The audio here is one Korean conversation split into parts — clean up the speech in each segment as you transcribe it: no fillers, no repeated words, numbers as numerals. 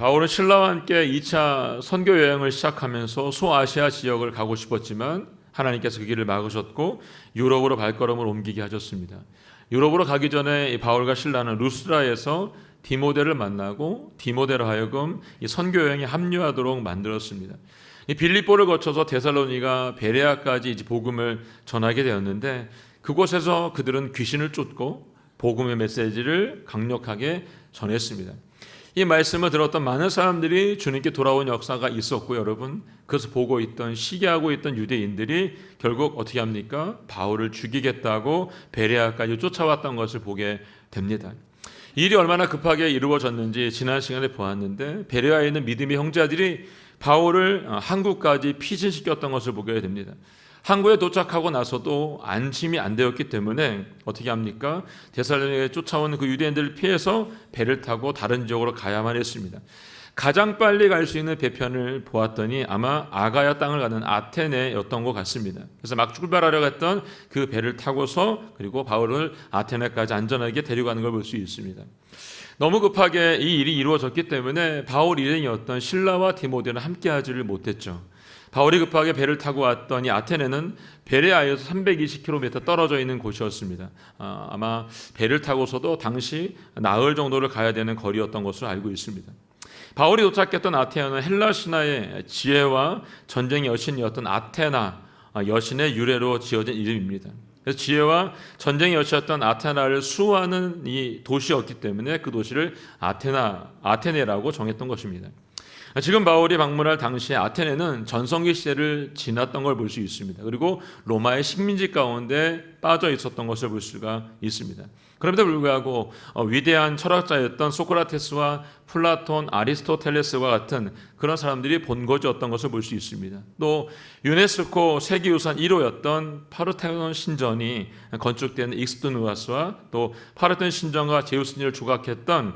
바울은 신라와 함께 2차 선교 여행을 시작하면서 소아시아 지역을 가고 싶었지만 하나님께서 그 길을 막으셨고 유럽으로 발걸음을 옮기게 하셨습니다. 유럽으로 가기 전에 바울과 신라는 루스드라에서 디모데를 만나고 디모데로 하여금 이 선교 여행에 합류하도록 만들었습니다. 이 빌립보를 거쳐서 데살로니가 베레아까지 이제 복음을 전하게 되었는데 그곳에서 그들은 귀신을 쫓고 복음의 메시지를 강력하게 전했습니다. 이 말씀을 들었던 많은 사람들이 주님께 돌아온 역사가 있었고 여러분 그것을 보고 있던 시기하고 있던 유대인들이 결국 어떻게 합니까? 바울을 죽이겠다고 베레아까지 쫓아왔던 것을 보게 됩니다. 이 일이 얼마나 급하게 이루어졌는지 지난 시간에 보았는데 베레아에 있는 믿음의 형제들이 바울을 한국까지 피신시켰던 것을 보게 됩니다. 항구에 도착하고 나서도 안심이 안 되었기 때문에 어떻게 합니까? 데살로니가에 쫓아오는 그 유대인들을 피해서 배를 타고 다른 지역으로 가야만 했습니다. 가장 빨리 갈 수 있는 배편을 보았더니 아마 아가야 땅을 가는 아테네였던 것 같습니다. 그래서 막 출발하려고 했던 그 배를 타고서 그리고 바울을 아테네까지 안전하게 데려가는 걸 볼 수 있습니다. 너무 급하게 이 일이 이루어졌기 때문에 바울 일행이었던 실라와 디모데는 함께하지를 못했죠. 바울이 급하게 배를 타고 왔더니 아테네는 베레아에서 320km 떨어져 있는 곳이었습니다. 아마 배를 타고서도 당시 나흘 정도를 가야 되는 거리였던 것으로 알고 있습니다. 바울이 도착했던 아테네는 헬라 신화의 지혜와 전쟁의 여신이었던 아테나 여신의 유래로 지어진 이름입니다. 그래서 지혜와 전쟁의 여신이었던 아테나를 수호하는 이 도시였기 때문에 그 도시를 아테네라고 정했던 것입니다. 지금 바울이 방문할 당시에 아테네는 전성기 시대를 지났던 걸 볼 수 있습니다. 그리고 로마의 식민지 가운데 빠져 있었던 것을 볼 수가 있습니다. 그럼에도 불구하고 위대한 철학자였던 소크라테스와 플라톤, 아리스토텔레스와 같은 그런 사람들이 본거지였던 것을 볼 수 있습니다. 또 유네스코 세계유산 1호였던 파르테논 신전이 건축된 익스두누아스와 또 파르테논 신전과 제우스신을 조각했던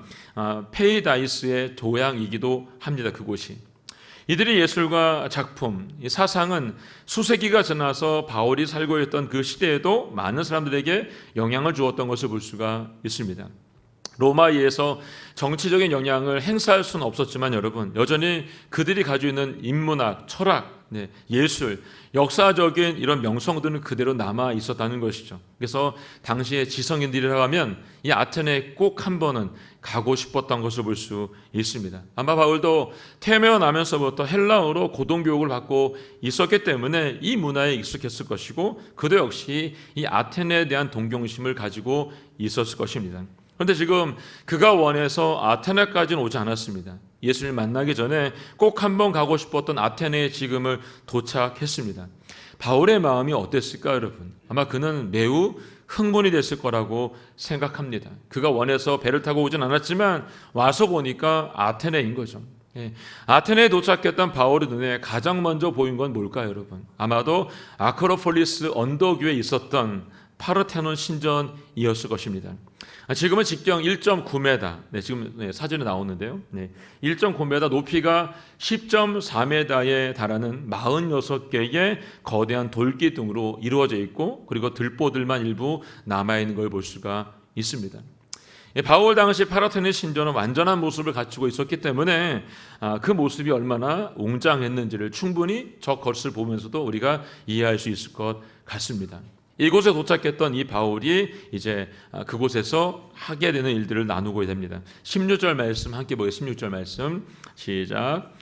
페이다이스의 조향이기도 합니다. 그곳이. 이들의 예술과 작품, 이 사상은 수세기가 지나서 바울이 살고 있던 그 시대에도 많은 사람들에게 영향을 주었던 것을 볼 수가 있습니다. 로마에서 정치적인 영향을 행사할 수는 없었지만 여러분 여전히 그들이 가지고 있는 인문학, 철학, 예술, 역사적인 이런 명성들은 그대로 남아 있었다는 것이죠. 그래서 당시의 지성인들이라고 하면 이 아테네에 꼭 한 번은 가고 싶었던 것을 볼 수 있습니다. 아마 바울도 태어나면서부터 헬라어로 고등교육을 받고 있었기 때문에 이 문화에 익숙했을 것이고 그도 역시 이 아테네에 대한 동경심을 가지고 있었을 것입니다. 그런데 지금 그가 원해서 아테네까지는 오지 않았습니다. 예수를 만나기 전에 꼭 한번 가고 싶었던 아테네에 지금을 도착했습니다. 바울의 마음이 어땠을까 여러분? 아마 그는 매우 흥분이 됐을 거라고 생각합니다. 그가 원해서 배를 타고 오진 않았지만 와서 보니까 아테네인 거죠. 아테네에 도착했던 바울의 눈에 가장 먼저 보인 건 뭘까요 여러분? 아마도 아크로폴리스 언덕 위에 있었던 파르테논 신전이었을 것입니다. 지금은 직경 1.9m, 지금 사진에 나오는데요. 1.9m, 높이가 10.4m에 달하는 46개의 거대한 돌기둥으로 이루어져 있고 그리고 들보들만 일부 남아있는 걸 볼 수가 있습니다. 바울 당시 파르테논 신전은 완전한 모습을 갖추고 있었기 때문에 그 모습이 얼마나 웅장했는지를 충분히 저 것을 보면서도 우리가 이해할 수 있을 것 같습니다. 이곳에 도착했던 이 바울이 이제 그곳에서 하게 되는 일들을 나누고 됩니다. 16절 말씀 함께 보겠습니다. 16절 말씀 시작.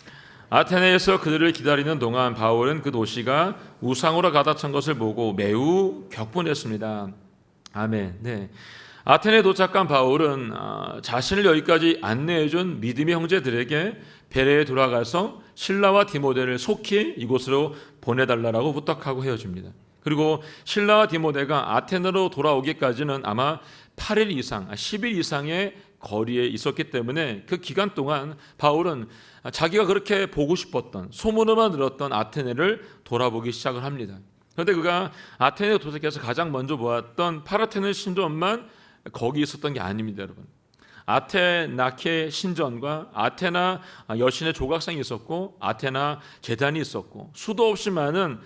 아테네에서 그들을 기다리는 동안 바울은 그 도시가 우상으로 가득 찬 것을 보고 매우 격분했습니다. 아멘. 아테네에 도착한 바울은 자신을 여기까지 안내해준 믿음의 형제들에게 베레에 돌아가서 실라와 디모데를 속히 이곳으로 보내달라고 부탁하고 헤어집니다. 그리고 실라와 디모데가 아테네로 돌아오기까지는 아마 8일 이상, 10일 이상의 거리에 있었기 때문에 그 기간 동안 바울은 자기가 그렇게 보고 싶었던 소문으로만 들었던 아테네를 돌아보기 시작을 합니다. 그런데 그가 아테네에 도착해서 가장 먼저 보았던 파르테논 신전만 거기 있었던 게 아닙니다, 여러분. 아테나케 신전과 아테나 여신의 조각상이 있었고 아테나 제단이 있었고 수도 없이 많은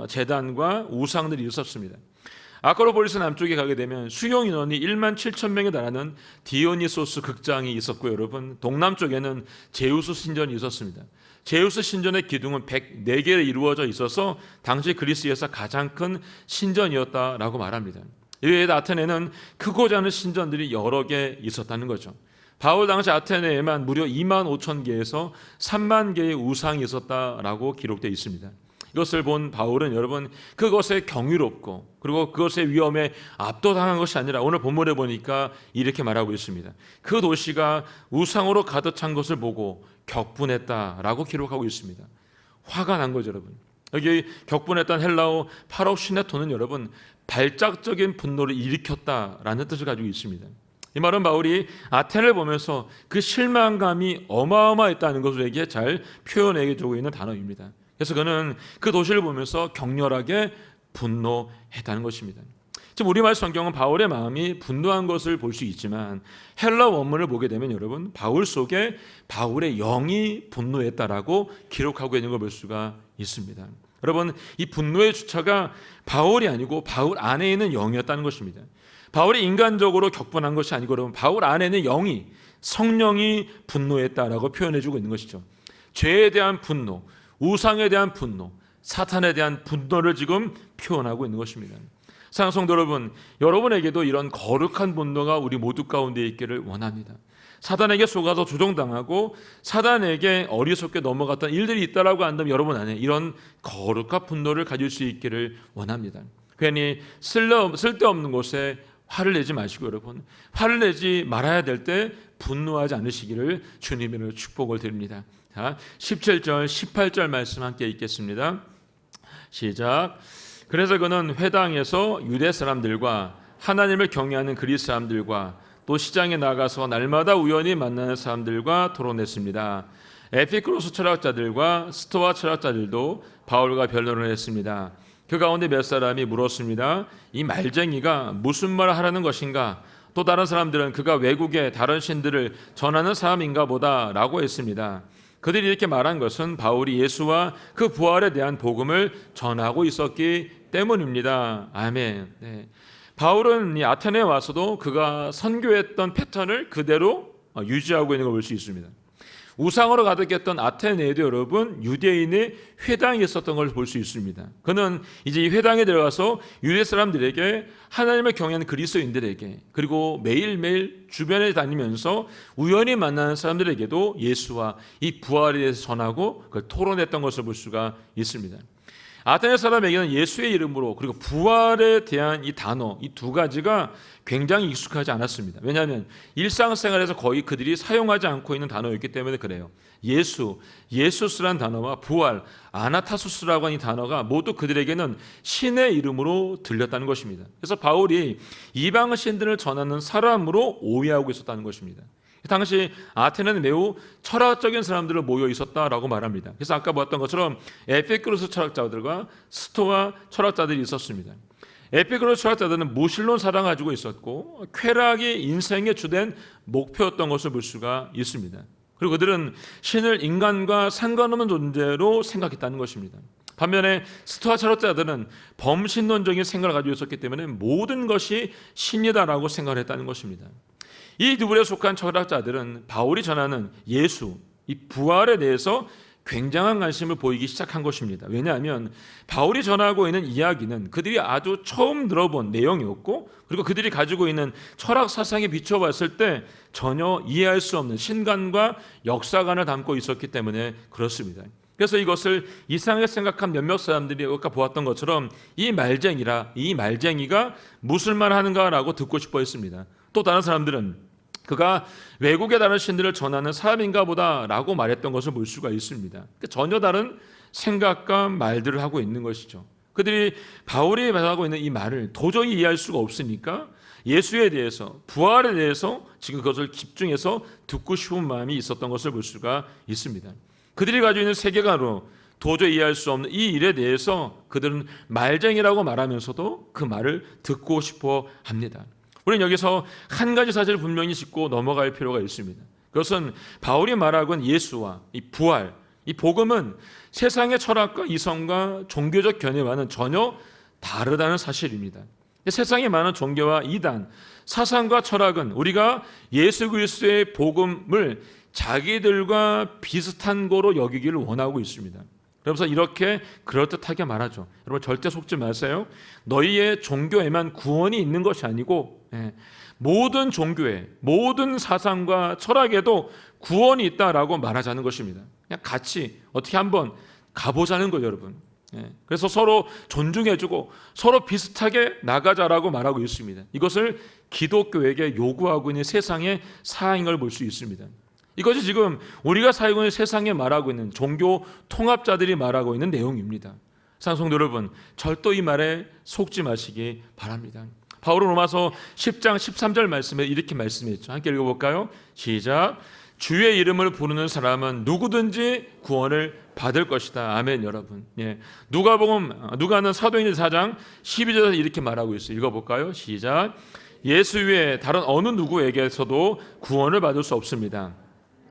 제단과 우상들이 있었습니다. 아크로폴리스 남쪽에 가게 되면 수용 인원이 1만 7천 명에 달하는 디오니소스 극장이 있었고, 여러분 동남쪽에는 제우스 신전이 있었습니다. 제우스 신전의 기둥은 104개로 이루어져 있어서 당시 그리스에서 가장 큰 신전이었다라고 말합니다. 이외에 아테네는 크고 작은 신전들이 여러 개 있었다는 거죠. 바울 당시 아테네에만 무려 2만 5천 개에서 3만 개의 우상이 있었다라고 기록되어 있습니다. 이것을 본 바울은 여러분 그것에 경이롭고 그리고 그것의 위험에 압도당한 것이 아니라 오늘 본문에 보니까 이렇게 말하고 있습니다. 그 도시가 우상으로 가득 찬 것을 보고 격분했다라고 기록하고 있습니다. 화가 난 거죠, 여러분. 여기 격분했다는 헬라어 파록시네토는 여러분 발작적인 분노를 일으켰다라는 뜻을 가지고 있습니다. 이 말은 바울이 아테네를 보면서 그 실망감이 어마어마했다는 것을 우리에게 잘 표현해 주고 있는 단어입니다. 그래서 그는 그 도시를 보면서 격렬하게 분노했다는 것입니다. 지금 우리말 성경은 바울의 마음이 분노한 것을 볼 수 있지만 헬라 원문을 보게 되면 여러분 바울 속에 바울의 영이 분노했다라고 기록하고 있는 걸 볼 수가 있습니다. 여러분 이 분노의 주체가 바울이 아니고 바울 안에 있는 영이었다는 것입니다. 바울이 인간적으로 격분한 것이 아니고 여러분 바울 안에는 영이 성령이 분노했다라고 표현해주고 있는 것이죠. 죄에 대한 분노, 우상에 대한 분노, 사탄에 대한 분노를 지금 표현하고 있는 것입니다. 사랑하는 성도 여러분, 여러분에게도 이런 거룩한 분노가 우리 모두 가운데 있기를 원합니다. 사단에게 속아서 조종당하고 사단에게 어리석게 넘어갔던 일들이 있다라고 한다면 여러분 안에 이런 거룩한 분노를 가질 수 있기를 원합니다. 괜히 쓸데없는 곳에 화를 내지 마시고 여러분 화를 내지 말아야 될 때 분노하지 않으시기를 주님으로 축복을 드립니다. 자, 17절 18절 말씀 함께 읽겠습니다. 시작. 그래서 그는 회당에서 유대 사람들과 하나님을 경외하는 그리스 사람들과 또 시장에 나가서 날마다 우연히 만나는 사람들과 토론했습니다. 에피쿠로스 철학자들과 스토아 철학자들도 바울과 변론을 했습니다. 그 가운데 몇 사람이 물었습니다. 이 말쟁이가 무슨 말을 하라는 것인가? 또 다른 사람들은 그가 외국의 다른 신들을 전하는 사람인가 보다 라고 했습니다. 그들이 이렇게 말한 것은 바울이 예수와 그 부활에 대한 복음을 전하고 있었기 때문입니다. 아멘. 네. 바울은 이 아테네에 와서도 그가 선교했던 패턴을 그대로 유지하고 있는 걸 볼 수 있습니다. 우상으로 가득했던 아테네에도 여러분 유대인의 회당이 있었던 걸 볼 수 있습니다. 그는 이제 이 회당에 들어가서 유대 사람들에게 하나님을 경외하는 그리스도인들에게 그리고 매일매일 주변에 다니면서 우연히 만나는 사람들에게도 예수와 이 부활에 대해서 전하고 그걸 토론했던 것을 볼 수가 있습니다. 아테네 사람에게는 예수의 이름으로 그리고 부활에 대한 이 단어 이 두 가지가 굉장히 익숙하지 않았습니다. 왜냐하면 일상생활에서 거의 그들이 사용하지 않고 있는 단어였기 때문에 그래요. 예수스란 단어와 부활, 아나타수스라고 하는 이 단어가 모두 그들에게는 신의 이름으로 들렸다는 것입니다. 그래서 바울이 이방 신들을 전하는 사람으로 오해하고 있었다는 것입니다. 당시 아테네는 매우 철학적인 사람들을 모여 있었다라고 말합니다. 그래서 아까 보았던 것처럼 에피쿠로스 철학자들과 스토아 철학자들이 있었습니다. 에피쿠로스 철학자들은 무신론 사상을 가지고 있었고 쾌락이 인생의 주된 목표였던 것을 볼 수가 있습니다. 그리고 그들은 신을 인간과 상관없는 존재로 생각했다는 것입니다. 반면에 스토아 철학자들은 범신론적인 생각을 가지고 있었기 때문에 모든 것이 신이다라고 생각을 했다는 것입니다. 이 두 부류에 속한 철학자들은 바울이 전하는 예수, 이 부활에 대해서 굉장한 관심을 보이기 시작한 것입니다. 왜냐하면 바울이 전하고 있는 이야기는 그들이 아주 처음 들어본 내용이었고 그리고 그들이 가지고 있는 철학 사상에 비춰봤을 때 전혀 이해할 수 없는 신관과 역사관을 담고 있었기 때문에 그렇습니다. 그래서 이것을 이상하게 생각한 몇몇 사람들이 아까 보았던 것처럼 이 말쟁이가 무슨 말 하는가라고 듣고 싶어 했습니다. 또 다른 사람들은 그가 외국의 다른 신들을 전하는 사람인가 보다라고 말했던 것을 볼 수가 있습니다. 전혀 다른 생각과 말들을 하고 있는 것이죠. 그들이 바울이 하고 있는 이 말을 도저히 이해할 수가 없으니까 예수에 대해서 부활에 대해서 지금 그것을 집중해서 듣고 싶은 마음이 있었던 것을 볼 수가 있습니다. 그들이 가지고 있는 세계관으로 도저히 이해할 수 없는 이 일에 대해서 그들은 말쟁이라고 말하면서도 그 말을 듣고 싶어 합니다. 우리는 여기서 한 가지 사실을 분명히 짚고 넘어갈 필요가 있습니다. 그것은 바울이 말하고 있는 예수와 이 부활, 이 복음은 세상의 철학과 이성과 종교적 견해와는 전혀 다르다는 사실입니다. 세상에 많은 종교와 이단, 사상과 철학은 우리가 예수 그리스도의 복음을 자기들과 비슷한 거로 여기기를 원하고 있습니다. 그래서 이렇게 그럴듯하게 말하죠. 여러분 절대 속지 마세요. 너희의 종교에만 구원이 있는 것이 아니고 모든 종교에, 모든 사상과 철학에도 구원이 있다라고 말하자는 것입니다. 그냥 같이 어떻게 한번 가보자는 거죠, 여러분. 그래서 서로 존중해주고 서로 비슷하게 나가자라고 말하고 있습니다. 이것을 기독교에게 요구하고 있는 세상의 사항인 걸 볼 수 있습니다. 이것이 지금 우리가 살고 있는 세상에 말하고 있는 종교 통합자들이 말하고 있는 내용입니다. 사랑하는 성도 여러분, 절도 이 말에 속지 마시기 바랍니다. 바울은 로마서 10장 13절 말씀에 이렇게 말씀했죠. 함께 읽어볼까요? 시작. 주의 이름을 부르는 사람은 누구든지 구원을 받을 것이다. 아멘. 여러분. 누가는 사도행전 4장 12절에서 이렇게 말하고 있어요. 읽어볼까요? 시작. 예수 외에 다른 어느 누구에게서도 구원을 받을 수 없습니다.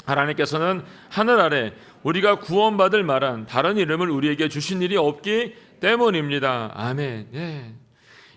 하나님께서는 하늘 아래 우리가 구원받을 만한 다른 이름을 우리에게 주신 일이 없기 때문입니다. 아멘.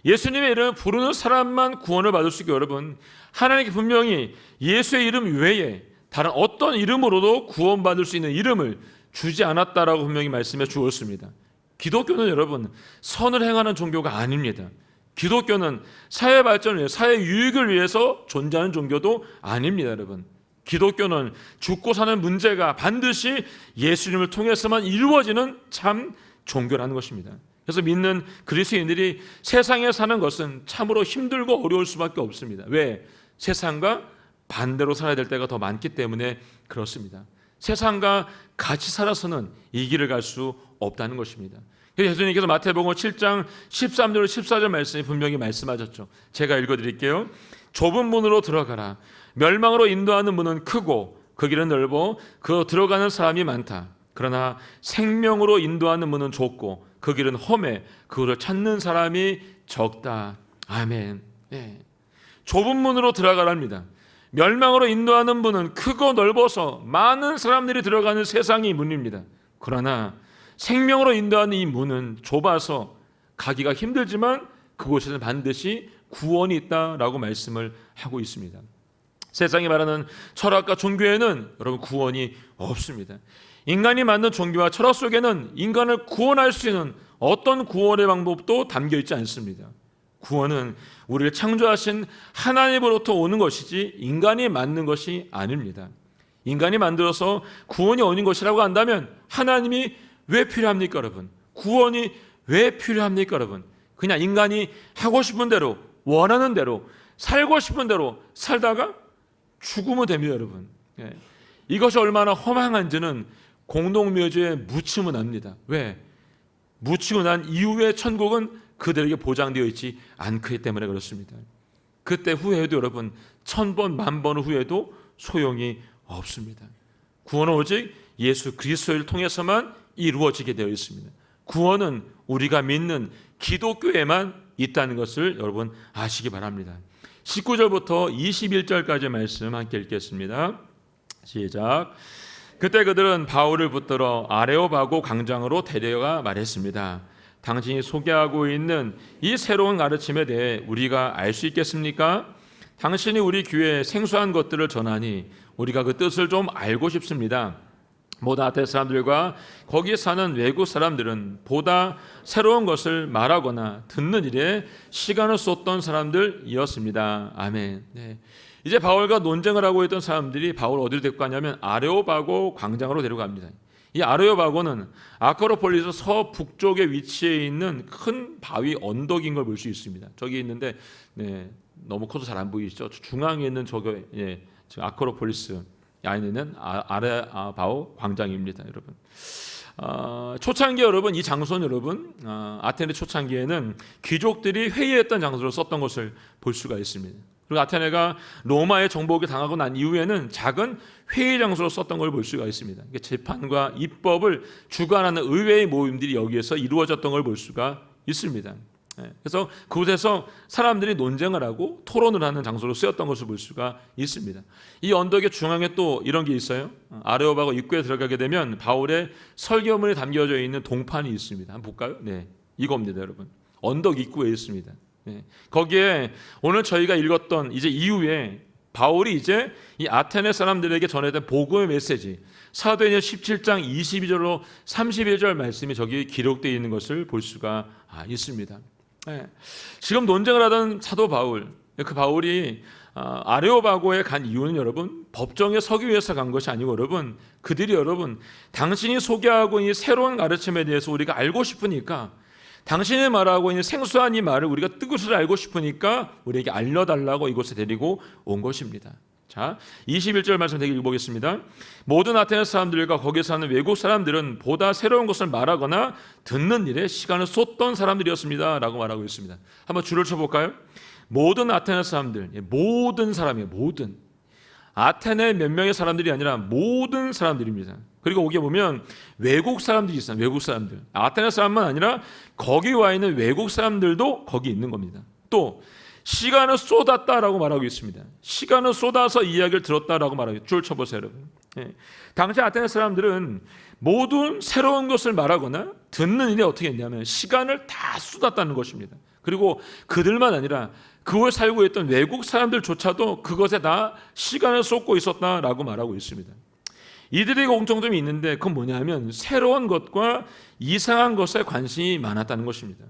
예수님의 이름을 부르는 사람만 구원을 받을 수 있고, 여러분, 하나님께 분명히 예수의 이름 외에 다른 어떤 이름으로도 구원받을 수 있는 이름을 주지 않았다라고 분명히 말씀해 주었습니다. 기독교는 여러분 선을 행하는 종교가 아닙니다. 기독교는 사회 발전을 위해, 사회 유익을 위해서 존재하는 종교도 아닙니다. 여러분, 기독교는 죽고 사는 문제가 반드시 예수님을 통해서만 이루어지는 참 종교라는 것입니다. 그래서 믿는 그리스도인들이 세상에 사는 것은 참으로 힘들고 어려울 수밖에 없습니다. 왜? 세상과 반대로 살아야 될 때가 더 많기 때문에 그렇습니다. 세상과 같이 살아서는 이 길을 갈 수 없다는 것입니다. 그래서 예수님께서 마태복음 7장 13절 14절 말씀에 분명히 말씀하셨죠. 제가 읽어드릴게요. 좁은 문으로 들어가라. 멸망으로 인도하는 문은 크고 그 길은 넓어 그 들어가는 사람이 많다. 그러나 생명으로 인도하는 문은 좁고 그 길은 험해 그를 찾는 사람이 적다. 아멘. 좁은 문으로 들어가랍니다. 멸망으로 인도하는 문은 크고 넓어서 많은 사람들이 들어가는 세상이 문입니다. 그러나 생명으로 인도하는 이 문은 좁아서 가기가 힘들지만 그곳에는 반드시 구원이 있다라고 말씀을 하고 있습니다. 세상이 말하는 철학과 종교에는 여러분 구원이 없습니다. 인간이 만든 종교와 철학 속에는 인간을 구원할 수 있는 어떤 구원의 방법도 담겨 있지 않습니다. 구원은 우리를 창조하신 하나님으로부터 오는 것이지 인간이 만든 것이 아닙니다. 인간이 만들어서 구원이 오는 것이라고 한다면 하나님이 왜 필요합니까, 여러분? 구원이 왜 필요합니까, 여러분? 그냥 인간이 하고 싶은 대로, 원하는 대로, 살고 싶은 대로 살다가 죽으면 됩니다, 여러분. 이것이 얼마나 허망한지는 공동묘지에 묻히면 압니다. 왜? 묻히고 난 이후의 천국은 그들에게 보장되어 있지 않기 때문에 그렇습니다. 그때 후회해도 여러분 1000번 만번 후회도 소용이 없습니다. 구원은 오직 예수 그리스도를 통해서만 이루어지게 되어 있습니다. 구원은 우리가 믿는 기독교에만 있다는 것을 여러분 아시기 바랍니다. 19절부터 21절까지 말씀 함께 읽겠습니다. 시작. 그때 그들은 바울을 붙들어 아레오바고 광장으로 데려가 말했습니다. 당신이 소개하고 있는 이 새로운 가르침에 대해 우리가 알 수 있겠습니까? 당신이 우리 교회에 생소한 것들을 전하니 우리가 그 뜻을 좀 알고 싶습니다. 모든 아테네 사람들과 거기에 사는 외국 사람들은 보다 새로운 것을 말하거나 듣는 일에 시간을 쏟던 사람들이었습니다. 아멘. 이제 바울과 논쟁을 하고 있던 사람들이 바울 어디로 데리고 가냐면 아레오바고 광장으로 데려갑니다. 이 아레오바고는 아크로폴리스 서북쪽에 위치해 있는 큰 바위 언덕인 걸 볼 수 있습니다. 저기 있는데 너무 커서 잘 안 보이시죠? 중앙에 있는 저게 지금 아크로폴리스 안에는 아레오바고 광장입니다, 여러분. 초창기 여러분 이 장소는 여러분 아테네 초창기에는 귀족들이 회의했던 장소로 썼던 것을 볼 수가 있습니다. 그리고 아테네가 로마의 정복을 당하고 난 이후에는 작은 회의 장소로 썼던 걸 볼 수가 있습니다. 재판과 입법을 주관하는 의회의 모임들이 여기에서 이루어졌던 걸 볼 수가 있습니다. 그래서 그곳에서 사람들이 논쟁을 하고 토론을 하는 장소로 쓰였던 것을 볼 수가 있습니다. 이 언덕의 중앙에 또 이런 게 있어요. 아레오바고 입구에 들어가게 되면 바울의 설교문이 담겨져 있는 동판이 있습니다. 한번 볼까요? 이겁니다, 여러분. 언덕 입구에 있습니다. 거기에 오늘 저희가 읽었던 이제 이후에 바울이 이제 이 아테네 사람들에게 전해던 복음의 메시지, 사도행전 17장 22절로 31절 말씀이 저기 기록되어 있는 것을 볼 수가 있습니다. 지금 논쟁을 하던 사도 바울, 그 바울이 아레오바고에 간 이유는 여러분 법정에 서기 위해서 간 것이 아니고 여러분 그들이 여러분 당신이 소개하고 있는 새로운 가르침에 대해서 우리가 알고 싶으니까, 당신이 말하고 있는 생소한 이 말을 우리가 뜻을 알고 싶으니까 우리에게 알려달라고 이곳에 데리고 온 것입니다. 자, 21절 말씀 되게 읽어보겠습니다. 모든 아테네 사람들과 거기에 사는 외국 사람들은 보다 새로운 것을 말하거나 듣는 일에 시간을 쏟던 사람들이었습니다 라고 말하고 있습니다. 한번 줄을 쳐볼까요? 모든 아테네 사람들, 모든 사람이에요. 모든 아테네 몇 명의 사람들이 아니라 모든 사람들입니다. 그리고 거기에 보면 외국 사람들이 있어요. 외국 사람들, 아테네 사람만 아니라 거기 와 있는 외국 사람들도 거기 있는 겁니다. 또 시간을 쏟았다라고 말하고 있습니다. 시간을 쏟아서 이야기를 들었다라고 말하고, 줄 쳐보세요 여러분. 당시 아테네 사람들은 모든 새로운 것을 말하거나 듣는 일에 어떻게 했냐면 시간을 다 쏟았다는 것입니다. 그리고 그들만 아니라 그곳에 살고 있던 외국 사람들조차도 그것에 다 시간을 쏟고 있었다라고 말하고 있습니다. 이들의 공통점이 있는데 그건 뭐냐면 새로운 것과 이상한 것에 관심이 많았다는 것입니다.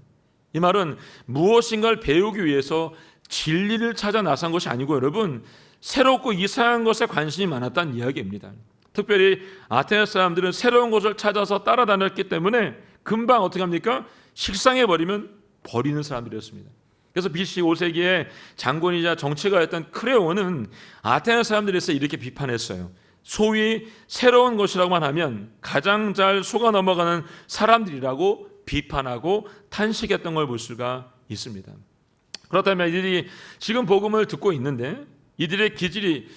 이 말은 무엇인가를 배우기 위해서 진리를 찾아 나선 것이 아니고 여러분 새롭고 이상한 것에 관심이 많았다는 이야기입니다. 특별히 아테네 사람들은 새로운 것을 찾아서 따라다녔기 때문에 금방 어떻게 합니까? 식상해버리면 버리는 사람들이었습니다. 그래서 BC 5세기에 장군이자 정치가였던 크레온은 아테네 사람들에서 이렇게 비판했어요. 소위 새로운 것이라고만 하면 가장 잘 속아 넘어가는 사람들이라고 비판하고 탄식했던 걸 볼 수가 있습니다. 그렇다면 이들이 지금 복음을 듣고 있는데 이들의 기질이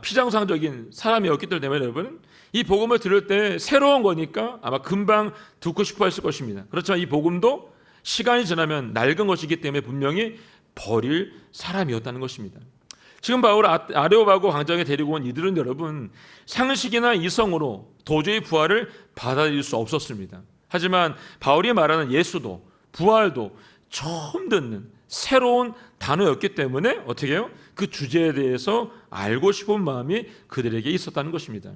피정상적인 사람이었기 때문에 여러분 이 복음을 들을 때 새로운 거니까 아마 금방 듣고 싶어 했을 것입니다. 그렇지만 이 복음도 시간이 지나면 낡은 것이기 때문에 분명히 버릴 사람이었다는 것입니다. 지금 바울 아레오바고 광장에 데리고 온 이들은 여러분 상식이나 이성으로 도저히 부활을 받아들일 수 없었습니다. 하지만 바울이 말하는 예수도 부활도 처음 듣는 새로운 단어였기 때문에 어떻게 해요? 그 주제에 대해서 알고 싶은 마음이 그들에게 있었다는 것입니다.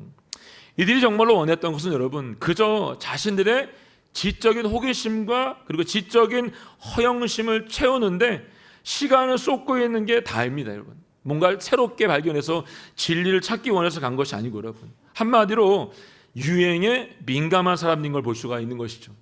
이들이 정말로 원했던 것은 여러분 그저 자신들의 지적인 호기심과 그리고 지적인 허영심을 채우는데 시간을 쏟고 있는 게 다입니다. 여러분 뭔가를 새롭게 발견해서 진리를 찾기 원해서 간 것이 아니고 여러분 한마디로 유행에 민감한 사람인 걸 볼 수가 있는 것이죠.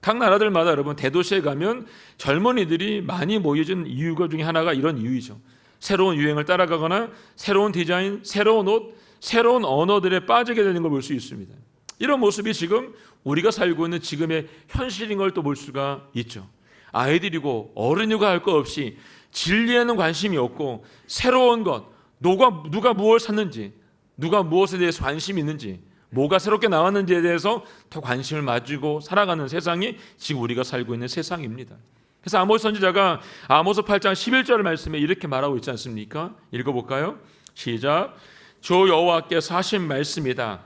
각 나라들마다 여러분 대도시에 가면 젊은이들이 많이 모여진 이유가 중에 하나가 이런 이유이죠. 새로운 유행을 따라가거나 새로운 디자인, 새로운 옷, 새로운 언어들에 빠지게 되는 걸 볼 수 있습니다. 이런 모습이 지금 우리가 살고 있는 지금의 현실인 걸 또 볼 수가 있죠. 아이들이고 어른이고 할 것 없이 진리에는 관심이 없고 새로운 것, 누가 무엇을 샀는지, 누가 무엇에 대해서 관심이 있는지, 뭐가 새롭게 나왔는지에 대해서 더 관심을 가지고 살아가는 세상이 지금 우리가 살고 있는 세상입니다. 그래서 아모스 선지자가 아모스 8장 11절 말씀에 이렇게 말하고 있지 않습니까? 읽어볼까요? 시작. 주 여호와께서 하신 말씀이다.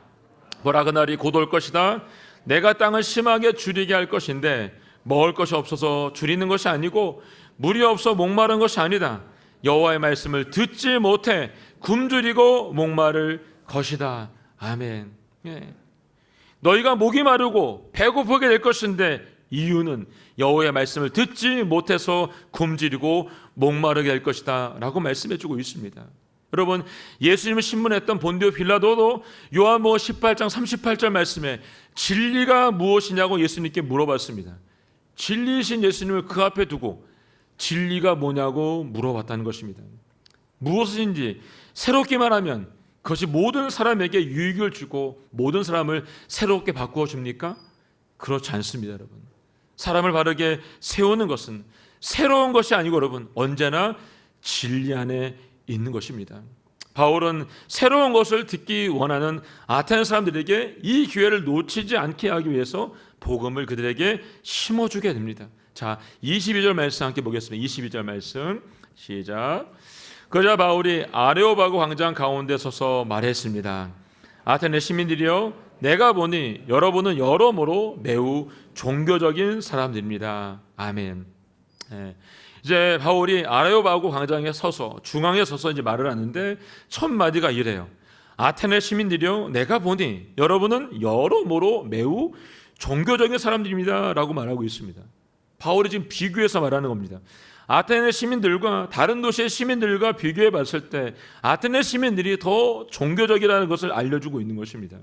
보라 그날이 곧 올 것이다. 내가 땅을 심하게 줄이게 할 것인데 먹을 것이 없어서 줄이는 것이 아니고 물이 없어 목마른 것이 아니다. 여호와의 말씀을 듣지 못해 굶주리고 목마를 것이다. 아멘. 너희가 목이 마르고 배고프게 될 것인데 이유는 여호와의 말씀을 듣지 못해서 굶주리고 목마르게 될 것이다 라고 말씀해주고 있습니다. 여러분 예수님을 신문했던 본디오 빌라도도 요한복음 18장 38절 말씀에 진리가 무엇이냐고 예수님께 물어봤습니다. 진리이신 예수님을 그 앞에 두고 진리가 뭐냐고 물어봤다는 것입니다. 무엇인지 새롭게 말하면 그것이 모든 사람에게 유익을 주고 모든 사람을 새롭게 바꾸어 줍니까? 그렇지 않습니다. 여러분 사람을 바르게 세우는 것은 새로운 것이 아니고 여러분 언제나 진리 안에 있는 것입니다. 바울은 새로운 것을 듣기 원하는 아테네 사람들에게 이 기회를 놓치지 않게 하기 위해서 복음을 그들에게 심어주게 됩니다. 자, 22절 말씀 함께 보겠습니다. 22절 말씀 시작. 그러자 바울이 아레오바고 광장 가운데 서서 말했습니다. 아테네 시민들이여, 내가 보니 여러분은 여러모로 매우 종교적인 사람들입니다. 아멘. 이제 바울이 아레오바고 광장에 서서 중앙에 서서 이제 말을 하는데 첫 마디가 이래요. 아테네 시민들이여, 내가 보니 여러분은 여러모로 매우 종교적인 사람들입니다라고 말하고 있습니다. 바울이 지금 비교해서 말하는 겁니다. 아테네 시민들과 다른 도시의 시민들과 비교해 봤을 때 아테네 시민들이 더 종교적이라는 것을 알려주고 있는 것입니다.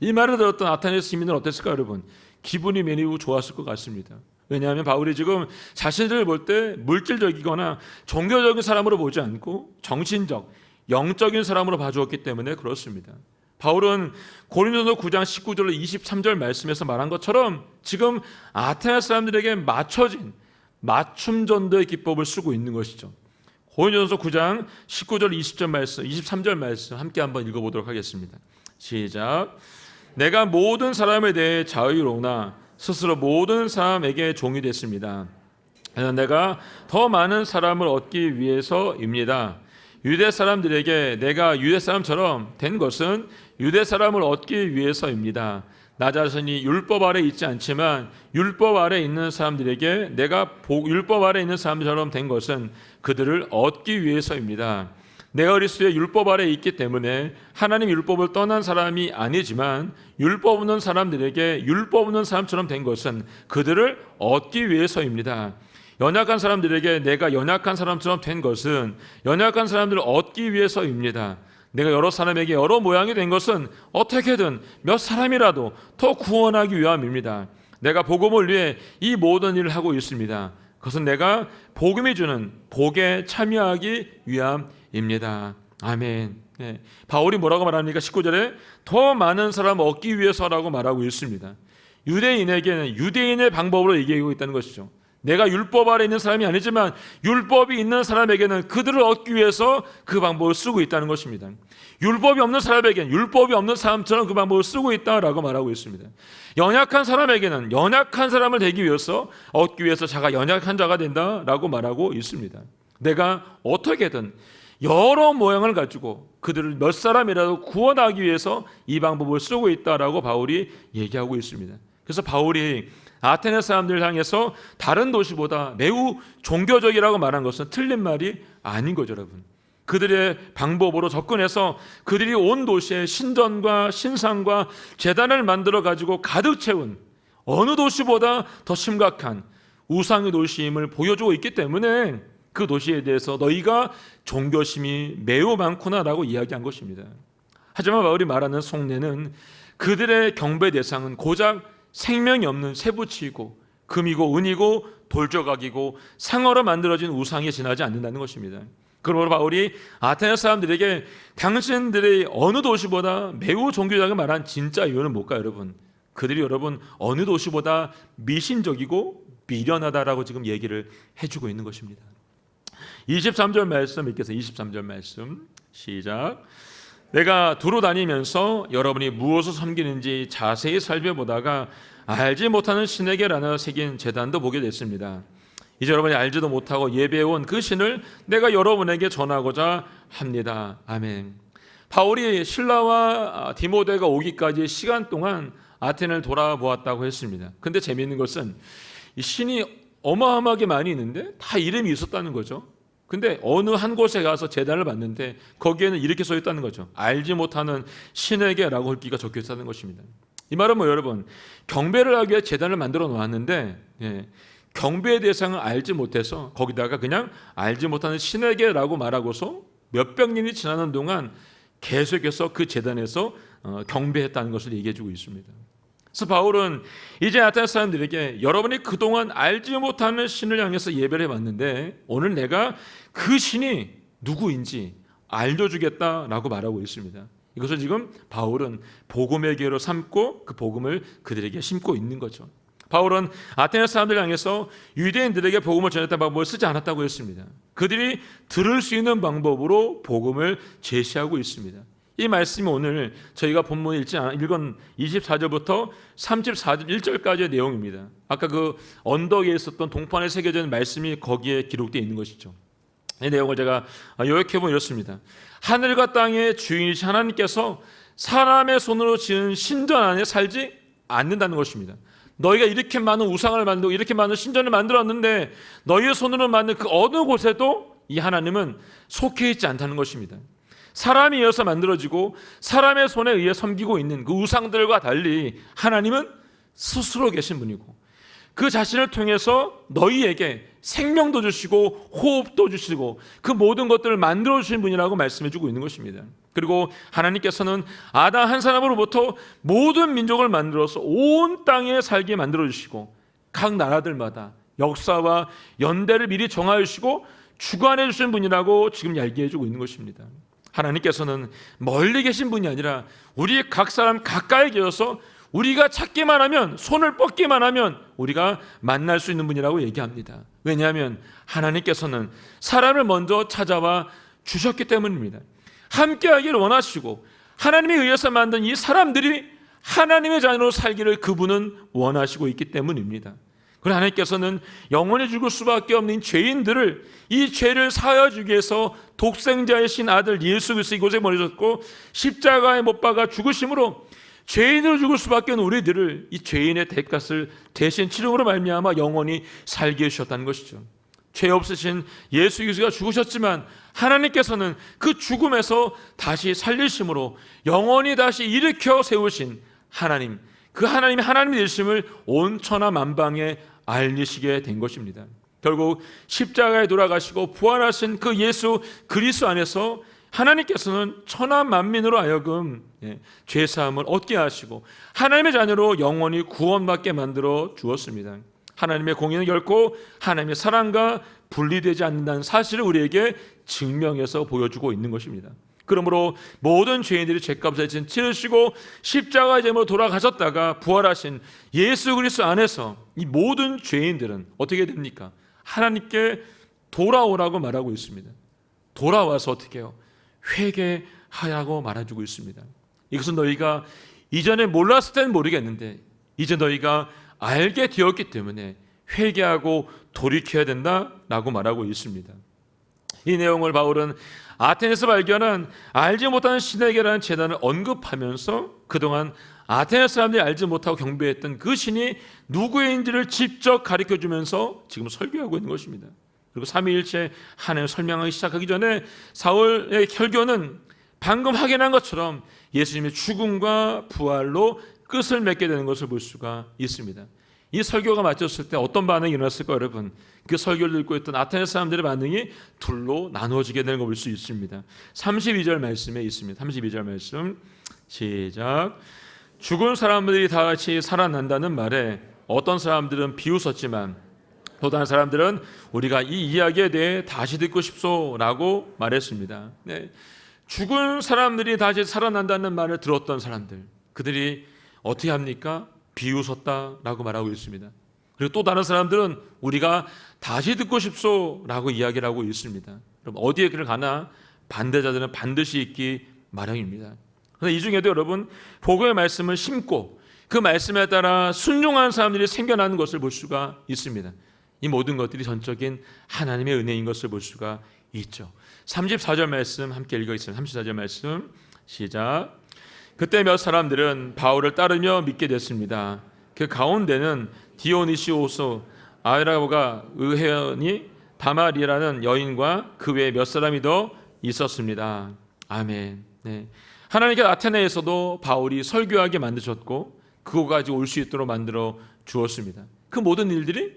이 말을 들었던 아테네 시민은 어땠을까 여러분? 기분이 매우 좋았을 것 같습니다. 왜냐하면 바울이 지금 자신들을 볼 때 물질적이거나 종교적인 사람으로 보지 않고 정신적, 영적인 사람으로 봐주었기 때문에 그렇습니다. 바울은 고린도서 9장 19절 23절 말씀에서 말한 것처럼 지금 아테네 사람들에게 맞춰진 맞춤 전도의 기법을 쓰고 있는 것이죠. 고린도서 9장 19절 20절 말씀, 23절 말씀 함께 한번 읽어보도록 하겠습니다. 시작. 내가 모든 사람에 대해 자유로우나 스스로 모든 사람에게 종이 됐습니다. 내가 더 많은 사람을 얻기 위해서입니다. 유대 사람들에게 내가 유대 사람처럼 된 것은 유대 사람을 얻기 위해서입니다. 나 자신이 율법 아래 있지 않지만 율법 아래 있는 사람들에게 내가 율법 아래 있는 사람처럼 된 것은 그들을 얻기 위해서입니다. 내가 그리스도의 율법 아래 있기 때문에 하나님 율법을 떠난 사람이 아니지만 율법 없는 사람들에게 율법 없는 사람처럼 된 것은 그들을 얻기 위해서입니다. 연약한 사람들에게 내가 연약한 사람처럼 된 것은 연약한 사람들을 얻기 위해서입니다. 내가 여러 사람에게 여러 모양이 된 것은 어떻게든 몇 사람이라도 더 구원하기 위함입니다. 내가 복음을 위해 이 모든 일을 하고 있습니다. 그것은 내가 복음이 주는 복에 참여하기 위함입니다. 아멘. 네. 바울이 뭐라고 말합니까? 19절에 더 많은 사람 얻기 위해서라고 말하고 있습니다. 유대인에게는 유대인의 방법으로 얘기하고 있다는 것이죠. 내가 율법 아래 있는 사람이 아니지만 율법이 있는 사람에게는 그들을 얻기 위해서 그 방법을 쓰고 있다는 것입니다. 율법이 없는 사람에게는 율법이 없는 사람처럼 그 방법을 쓰고 있다라고 말하고 있습니다. 연약한 사람에게는 연약한 사람을 되기 위해서 얻기 위해서 자가 연약한 자가 된다라고 말하고 있습니다. 내가 어떻게든 여러 모양을 가지고 그들을 몇 사람이라도 구원하기 위해서 이 방법을 쓰고 있다라고 바울이 얘기하고 있습니다. 그래서 바울이 아테네 사람들을 향해서 다른 도시보다 매우 종교적이라고 말한 것은 틀린 말이 아닌 거죠, 여러분. 그들의 방법으로 접근해서 그들이 온 도시에 신전과 신상과 제단을 만들어 가지고 가득 채운 어느 도시보다 더 심각한 우상의 도시임을 보여주고 있기 때문에 그 도시에 대해서 너희가 종교심이 매우 많구나라고 이야기한 것입니다. 하지만 바울이 말하는 속내는 그들의 경배 대상은 고작 생명이 없는 쇠붙이고 금이고 은이고 돌조각이고 상어로 만들어진 우상에 지나지 않는다는 것입니다. 그러므로 바울이 아테네 사람들에게 당신들의 어느 도시보다 매우 종교적인 말한 진짜 이유는 뭘까요, 여러분? 그들이 여러분 어느 도시보다 미신적이고 미련하다라고 지금 얘기를 해주고 있는 것입니다. 23절 말씀 읽겠습니다. 23절 말씀 시작. 내가 두루 다니면서 여러분이 무엇을 섬기는지 자세히 살펴보다가 알지 못하는 신에게라는 새긴 제단도 보게 됐습니다. 이제 여러분이 알지도 못하고 예배해온 그 신을 내가 여러분에게 전하고자 합니다. 아멘. 바울이 실라와 디모데가 오기까지 시간 동안 아테네를 돌아보았다고 했습니다. 근데 재미있는 것은 이 신이 어마어마하게 많이 있는데 다 이름이 있었다는 거죠. 근데 어느 한 곳에 가서 제단을 봤는데 거기에는 이렇게 써 있다는 거죠. 알지 못하는 신에게라고 헐기가 적혀 있다는 것입니다. 이 말은 뭐 여러분 경배를 하기 위해 제단을 만들어 놓았는데 경배의 대상을 알지 못해서 거기다가 그냥 알지 못하는 신에게라고 말하고서 몇백 년이 지나는 동안 계속해서 그 제단에서 경배했다는 것을 얘기해 주고 있습니다. 그래서 바울은 이제 아테네 사람들에게 여러분이 그동안 알지 못하는 신을 향해서 예배를 해봤는데 오늘 내가 그 신이 누구인지 알려주겠다라고 말하고 있습니다. 이것을 지금 바울은 복음의 기회로 삼고 그 복음을 그들에게 심고 있는 거죠. 바울은 아테네 사람들을 향해서 유대인들에게 복음을 전했다는 방법을 쓰지 않았다고 했습니다. 그들이 들을 수 있는 방법으로 복음을 제시하고 있습니다. 이 말씀이 오늘 저희가 본문에 읽은 24절부터 31절까지의 내용입니다. 아까 그 언덕에 있었던 동판에 새겨져 있는 말씀이 거기에 기록되어 있는 것이죠. 이 내용을 제가 요약해보면 이렇습니다. 하늘과 땅의 주인이신 하나님께서 사람의 손으로 지은 신전 안에 살지 않는다는 것입니다. 너희가 이렇게 많은 우상을 만들고 이렇게 많은 신전을 만들었는데 너희의 손으로 만든 그 어느 곳에도 이 하나님은 속해 있지 않다는 것입니다. 사람에 의해서 만들어지고 사람의 손에 의해 섬기고 있는 그 우상들과 달리 하나님은 스스로 계신 분이고 그 자신을 통해서 너희에게 생명도 주시고 호흡도 주시고 그 모든 것들을 만들어 주신 분이라고 말씀해 주고 있는 것입니다. 그리고 하나님께서는 아담 한 사람으로부터 모든 민족을 만들어서 온 땅에 살게 만들어 주시고 각 나라들마다 역사와 연대를 미리 정하여 주시고 주관해 주신 분이라고 지금 이야기해 주고 있는 것입니다. 하나님께서는 멀리 계신 분이 아니라 우리 각 사람 가까이 계셔서 우리가 찾기만 하면, 손을 뻗기만 하면 우리가 만날 수 있는 분이라고 얘기합니다. 왜냐하면 하나님께서는 사람을 먼저 찾아와 주셨기 때문입니다. 함께하기를 원하시고 하나님에 의해서 만든 이 사람들이 하나님의 자녀로 살기를 그분은 원하시고 있기 때문입니다. 그러나 하나님께서는 영원히 죽을 수밖에 없는 죄인들을, 이 죄를 사하여 주기 위해서 독생자이신 아들 예수 그리스도 이곳에 보내셨고 십자가에 못 박아 죽으심으로 죄인으로 죽을 수밖에 없는 우리들을 이 죄인의 대값을 대신 치름으로 말미암아 영원히 살게 해주셨다는 것이죠. 죄 없으신 예수 그리스도가 죽으셨지만 하나님께서는 그 죽음에서 다시 살리심으로 영원히 다시 일으켜 세우신 하나님, 그 하나님이 하나님이 되심을 온 천하 만방에 알리시게 된 것입니다. 결국 십자가에 돌아가시고 부활하신 그 예수 그리스도 안에서 하나님께서는 천하 만민으로 하여금 죄사함을 얻게 하시고 하나님의 자녀로 영원히 구원받게 만들어 주었습니다. 하나님의 공의는 결코 하나님의 사랑과 분리되지 않는다는 사실을 우리에게 증명해서 보여주고 있는 것입니다. 그러므로 모든 죄인들이 죄값을 치르시고 십자가의 제물로 돌아가셨다가 부활하신 예수 그리스도 안에서 이 모든 죄인들은 어떻게 됩니까? 하나님께 돌아오라고 말하고 있습니다. 돌아와서 어떻게 해요? 회개하라고 말해주고 있습니다. 이것은 너희가 이전에 몰랐을 때는 모르겠는데 이제 너희가 알게 되었기 때문에 회개하고 돌이켜야 된다라고 말하고 있습니다. 이 내용을 바울은 아테네에서 발견한 알지 못하는 신에게라는 재단을 언급하면서 그동안 아테네 사람들이 알지 못하고 경배했던 그 신이 누구인지를 직접 가르쳐주면서 지금 설교하고 있는 것입니다. 그리고 삼위일체 하나님을 설명하기 시작하기 전에 사울의 혈교는 방금 확인한 것처럼 예수님의 죽음과 부활로 끝을 맺게 되는 것을 볼 수가 있습니다. 이 설교가 마쳤을 때 어떤 반응이 일어났을까 여러분? 그 설교를 듣고 있던 아테네 사람들의 반응이 둘로 나누어지게 되는 걸 볼 수 있습니다. 32절 말씀에 있습니다. 32절 말씀 시작. 죽은 사람들이 다 같이 살아난다는 말에 어떤 사람들은 비웃었지만 또 다른 사람들은 우리가 이 이야기에 대해 다시 듣고 싶소라고 말했습니다. 네. 죽은 사람들이 다시 살아난다는 말을 들었던 사람들, 그들이 어떻게 합니까? 비웃었다라고 말하고 있습니다. 그리고 또 다른 사람들은 우리가 다시 듣고 싶소라고 이야기를 하고 있습니다. 그럼 어디에 그를 가나 반대자들은 반드시 있기 마련입니다. 그런데 이 중에도 여러분 복음의 말씀을 심고 그 말씀에 따라 순종하는 사람들이 생겨나는 것을 볼 수가 있습니다. 이 모든 것들이 전적인 하나님의 은혜인 것을 볼 수가 있죠. 34절 말씀 함께 읽어있습니다. 34절 말씀 시작. 그때 몇 사람들은 바울을 따르며 믿게 됐습니다. 그 가운데는 디오니시오스 아이라고가 의회원이 다말이라는 여인과 그 외에 몇 사람이 더 있었습니다. 아멘. 네. 하나님께서 아테네에서도 바울이 설교하게 만드셨고 그곳까지 올 수 있도록 만들어 주었습니다. 그 모든 일들이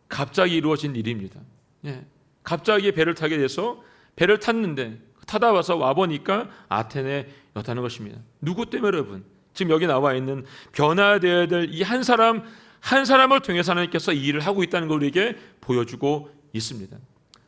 갑자기 이루어진 일입니다. 예. 갑자기 배를 타게 돼서 배를 탔는데 타다 와서 와보니까 아테네였다는 것입니다. 누구 때문에 여러분? 지금 여기 나와 있는 변화되어야 될 이 한 사람 한 사람을 통해서 하나님께서 이 일을 하고 있다는 걸 우리에게 보여주고 있습니다.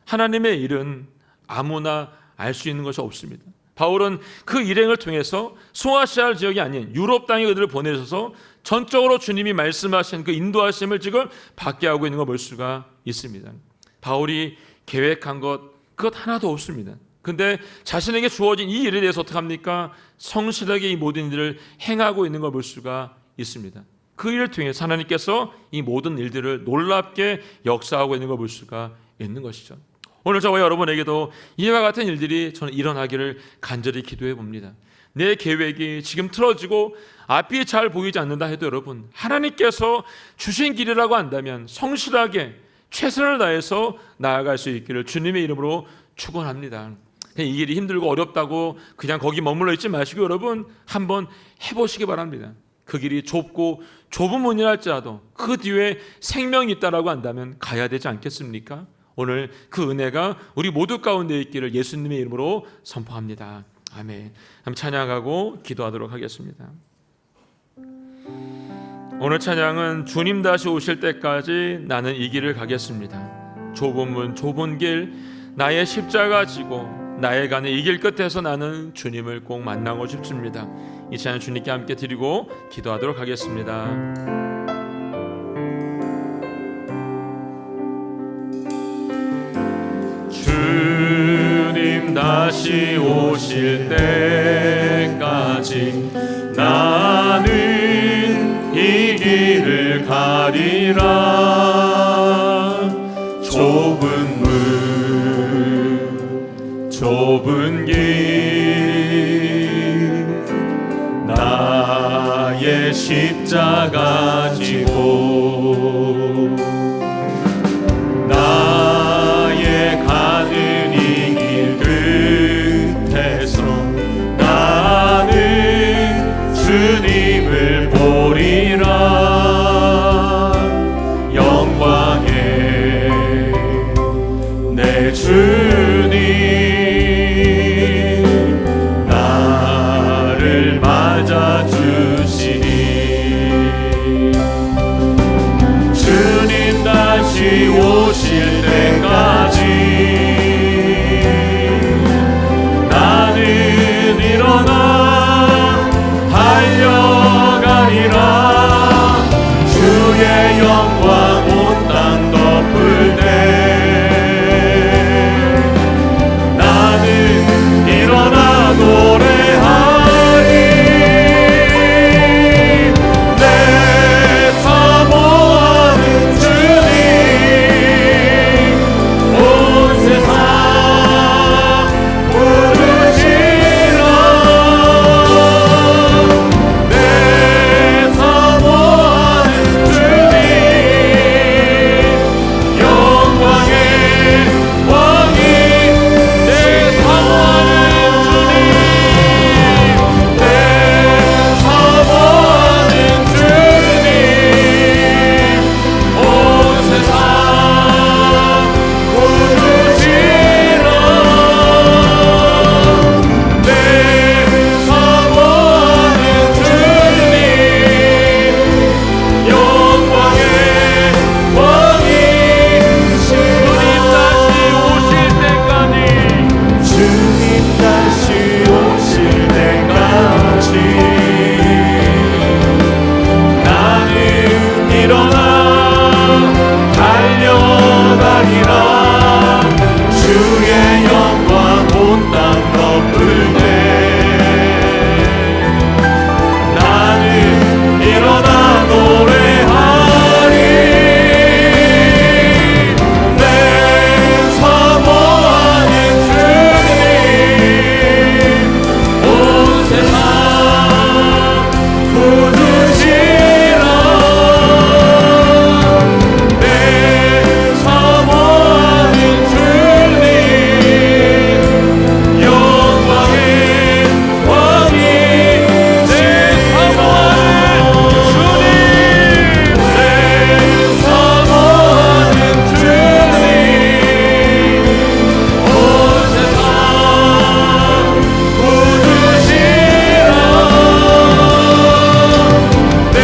하나님의 일은 아무나 알 수 있는 것이 없습니다. 바울은 그 일행을 통해서 소아시아 지역이 아닌 유럽 땅에 그들을 보내셔서 전적으로 주님이 말씀하신 그 인도하심을 지금 받게 하고 있는 걸 볼 수가 있습니다. 바울이 계획한 것 그것 하나도 없습니다. 근데 자신에게 주어진 이 일에 대해서 어떻게 합니까? 성실하게 이 모든 일을 행하고 있는 걸 볼 수가 있습니다. 그 일을 통해서 하나님께서 이 모든 일들을 놀랍게 역사하고 있는 걸 볼 수가 있는 것이죠. 오늘 저와 여러분에게도 이와 같은 일들이 저는 일어나기를 간절히 기도해 봅니다. 내 계획이 지금 틀어지고 앞이 잘 보이지 않는다 해도 여러분, 하나님께서 주신 길이라고 한다면 성실하게 최선을 다해서 나아갈 수 있기를 주님의 이름으로 축원합니다. 이 길이 힘들고 어렵다고 그냥 거기 머물러 있지 마시고 여러분 한번 해보시기 바랍니다. 그 길이 좁고 좁은 문이라 할지라도 그 뒤에 생명이 있다라고 한다면 가야 되지 않겠습니까? 오늘 그 은혜가 우리 모두 가운데 있기를 예수님의 이름으로 선포합니다. 아멘. 한번 찬양하고 기도하도록 하겠습니다. 오늘 찬양은 주님 다시 오실 때까지 나는 이 길을 가겠습니다. 좁은 문, 좁은 길, 나의 십자가 지고 나의 가는 이 길 끝에서 나는 주님을 꼭 만나고 싶습니다. 이 찬양 주님께 함께 드리고 기도하도록 하겠습니다. 주님 다시 오실 때까지 나는 이 길을 가리라. 좁은 문, 좁은 길, 나의 십자가 지고 나의 가는 이 길 끝에서 나는 주님을 보리라. 영광의 내 주님 나를 맞아주시니 주님 다시 오실 때까지 나는 일어나 달려가리라. 주의 영광 온 땅 덮을 때 나는 일어나 노래하리. 내 사모하는 주님 온 세상 부르시라. 내 사모하는 주님 영광의 왕이 내 사모하는 주님 내 사모하는 주님 온 세상 부르시라. 내 사모하는 주님 영광의 왕이 주님 다시 오실 때까지 나는 일어나 달려가리라. 주의 영광 온 땅 덮을 때 나는 일어나 노래하리. 내 사모하는 주님 온 세상 부르시라. 내 사모하는 주님 영광의 왕이 내 사모하는 주님 내 사모하는 주님 온 세상 부르시라. 내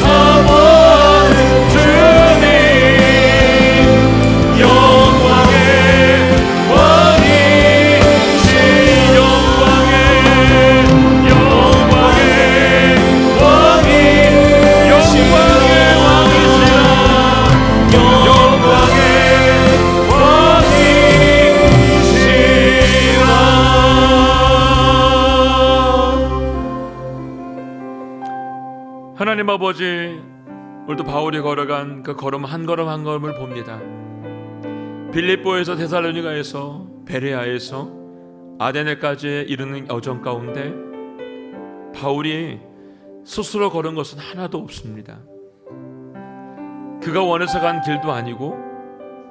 사모하는 주님 영광의 왕이 영광의 왕이 영광의 왕이시라. 영광의 왕이시라. 하나님 아버지, 오늘도 바울이 걸어간 그 걸음 한 걸음 한 걸음을 봅니다. 빌립보에서 데살로니가에서 베레아에서 아데네까지 이르는 여정 가운데 바울이 스스로 걸은 것은 하나도 없습니다. 그가 원해서 간 길도 아니고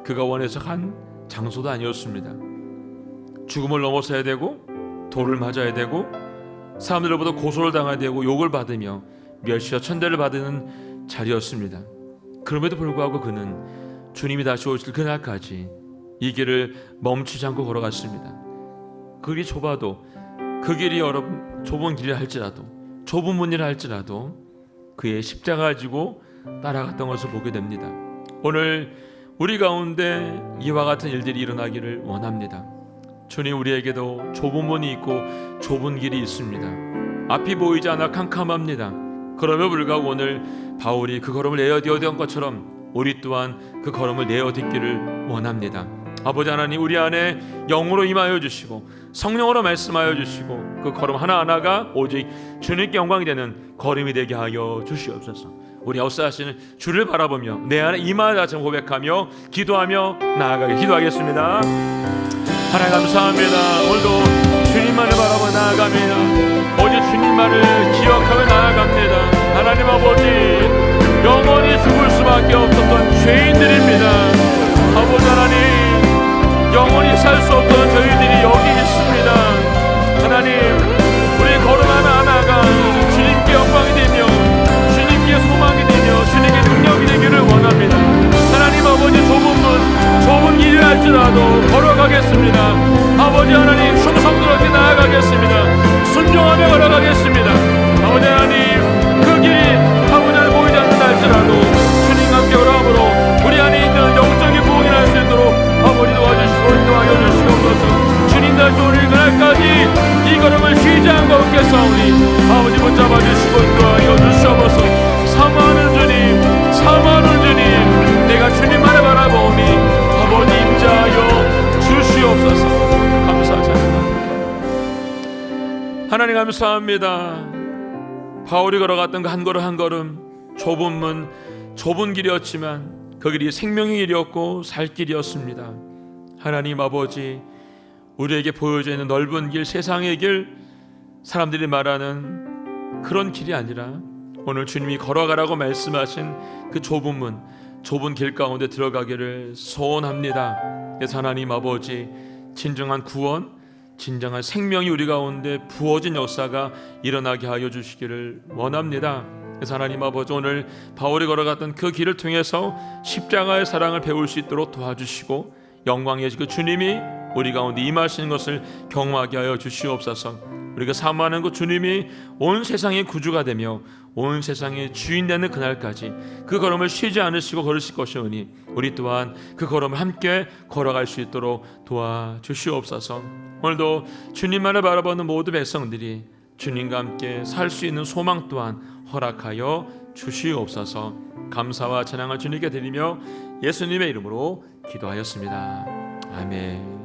그가 원해서 간 장소도 아니었습니다. 죽음을 넘어서야 되고 돌을 맞아야 되고 사람들로부터 고소를 당해야 되고 욕을 받으며 멸시와 천대를 받는 자리였습니다. 그럼에도 불구하고 그는 주님이 다시 오실 그날까지 이 길을 멈추지 않고 걸어갔습니다. 그 길이 좁아도, 그 길이 여러분 좁은 길이라 할지라도, 좁은 문이라 할지라도 그의 십자가 가지고 따라갔던 것을 보게 됩니다. 오늘 우리 가운데 이와 같은 일들이 일어나기를 원합니다. 주님, 우리에게도 좁은 문이 있고 좁은 길이 있습니다. 앞이 보이지 않아 캄캄합니다. 그럼에도 불구하고 오늘 바울이 그 걸음을 내어디었던 것처럼 우리 또한 그 걸음을 내어딛기를 원합니다. 아버지 하나님, 우리 안에 영으로 임하여 주시고 성령으로 말씀하여 주시고 그 걸음 하나하나가 오직 주님께 영광이 되는 걸음이 되게 하여 주시옵소서. 우리 역사하시는 주를 바라보며 내 안에 임하다 고백하며 기도하며 나아가게 기도하겠습니다. 하나님 감사합니다. 오늘도 주님만을 바라보며 나아갑니다. 오직 주님만을 기억하며 나아갑니다. 하나님 아버지, 영원히 죽을 수밖에 없었던 죄인들입니다. 아버지 하나님, 영원히 살 수 없던 저희들이 여기 있습니다. 하나님, 우리 걸음 하나하나가 주님께 영광이 되며 주님께 소망이 되며 주님께 능력이 되기를 원합니다. 하나님 아버지, 좁은 문, 좁은 길을 할지라도 걸어가겠습니다. 아버지 하나님, 충성스럽게 나아가겠습니다. 순종하며 걸어가겠습니다. 아버지 하나님, 그 길이 아버지 하나님 보이지 않는다 할지라도 주님과 함께 걸어가므로 우리 안에 있는 영적인 부흥이 날 수 있도록 아버지 도와주시고 인도하여 주시옵소서. 주님 다시 오실 그날까지 이 걸음을 쉬지 않고 얻겠사오니 아버지 붙잡아 주시고 인도하여 주시옵소서. 사모하는 주님, 사모하는 주님, 내가 주님만을 바라보니 아버지 임자하여 주시옵소서. 감사합니다. 하나님 감사합니다. 바울이 걸어갔던 그 한 걸음 한 걸음 좁은 문, 좁은 길이었지만 그 길이 생명의 길이었고 살 길이었습니다. 하나님 아버지, 우리에게 보여져 있는 넓은 길, 세상의 길, 사람들이 말하는 그런 길이 아니라 오늘 주님이 걸어가라고 말씀하신 그 좁은 문, 좁은 길 가운데 들어가기를 소원합니다. 그래서 하나님 아버지, 진정한 구원, 진정한 생명이 우리 가운데 부어진 역사가 일어나게 하여 주시기를 원합니다. 그래서 하나님 아버지, 오늘 바울이 걸어갔던 그 길을 통해서 십자가의 사랑을 배울 수 있도록 도와주시고 영광의 그 주님이 우리 가운데 임하시는 것을 경험하게 하여 주시옵소서. 우리가 사모하는 그 주님이 온 세상의 구주가 되며 온 세상의 주인 되는 그날까지 그 걸음을 쉬지 않으시고 걸으실 것이오니 우리 또한 그 걸음을 함께 걸어갈 수 있도록 도와주시옵소서. 오늘도 주님만을 바라보는 모든 백성들이 주님과 함께 살 수 있는 소망 또한 허락하여 주시옵소서. 감사와 찬양을 주님께 드리며 예수님의 이름으로 기도하였습니다. 아멘.